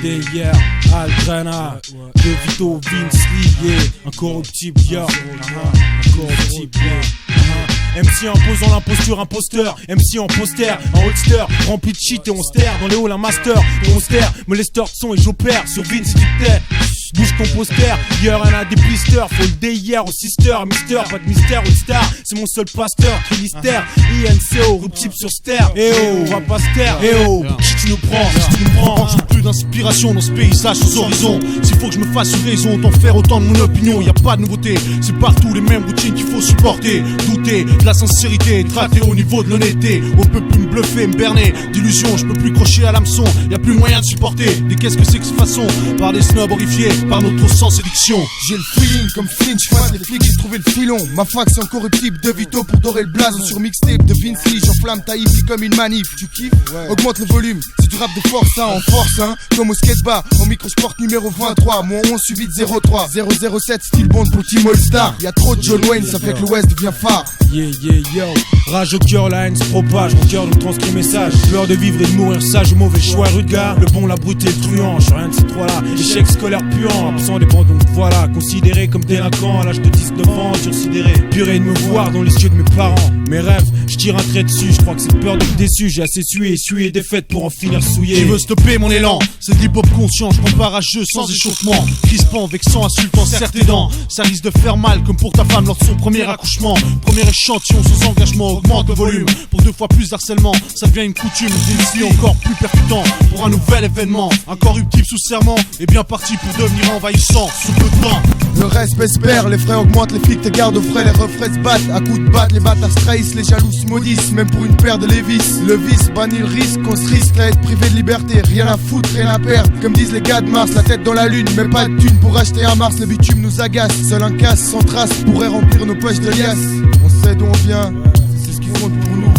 Deyer, Aldrena, De Vito, Vince Lee, incorruptible, incorruptible, MC imposant l'imposture, imposteur, MC en poster, en holster, rempli de shit et on stare dans les halls un master, on stare, molesteur de son et j'opère sur Vince Dictet. Bouge ton poster, hier y'en a des blisters, faut le dé hier au sister, mister, pas de mystère, une star, c'est mon seul pasteur qui l'hystère, INCO, ruptible sur ster, eh oh, on va pas se taire, eh oh, qui tu nous prends, j'ai plus d'inspiration dans ce paysage aux horizons. S'il faut que je me fasse une raison, autant faire autant de mon opinion. Y a pas de nouveauté, c'est partout les mêmes routines qu'il faut supporter. Douter de la sincérité, traiter au niveau de l'honnêteté. On peut plus me bluffer, me berner d'illusions. Je peux plus crocher à l'hameçon, y a plus moyen de supporter. Mais qu'est-ce que c'est que cette façon? Par des snobs horrifiés, par notre sang séduction. J'ai le feeling comme Flinch face les flics, j'ai trouvé le filon. Ma fac c'est incorruptible, De Vito pour dorer le blason. Sur mixtape de Vince Lee, j'enflamme ta hippie comme une manif. Tu kiffes? Ouais. Augmente le volume, c'est du rap de force, hein, en force, hein. Comme au skatebar, en microsport numéro 23. Mon 11 suivi de 03 007, style bond pour Team All Star. Y'a trop de John Wayne, ça fait que l'Ouest devient phare. Yeah, yo, rage au cœur, la haine se propage. Mon cœur nous transcrit message. Peur de vivre et de mourir sage, mauvais choix, Rudgar. Le bon, la brute et le truand, je suis rien de ces trois-là. Échec scolaire puant, absent des bancs, donc voilà. Considéré comme délinquant à l'âge de 19 ans, sursidéré. Purée de me voir dans les yeux de mes parents. Mes rêves, je tire un trait dessus, je crois que c'est peur d'être déçu. J'ai assez sué, essuyé des fêtes pour en finir souillé. Qui veut stopper mon élan? C'est de l'hip-hop conscient, je prends part à jeu sans échauffement. Crispant, vexant, insultant, serre tes dents. Ça risque de faire mal comme pour ta femme lors de son premier accouchement. Premier échantillon sans engagement, augmente le volume. Pour 2 fois plus d'harcèlement, ça devient une coutume. Vinci encore plus percutant pour un nouvel événement. Incorruptible sous serment, et bien parti pour devenir envahissant sous peu de temps. Le respect se perd, les frais augmentent, les flics te gardent au frais, les refrains se battent. À coups de batte, les bâtards se trahissent, les jaloux se maudissent, même pour une paire de Lévis. Le vice bannit le risque, on se risque à être privé de liberté. Rien à foutre, rien à perdre. Comme disent les gars de Mars, la tête dans la lune, mais pas de thune pour acheter un Mars. Le bitume nous agace, seul un casse sans trace pourrait remplir nos poches de liasses. On sait d'où on vient, c'est ce qui compte pour nous.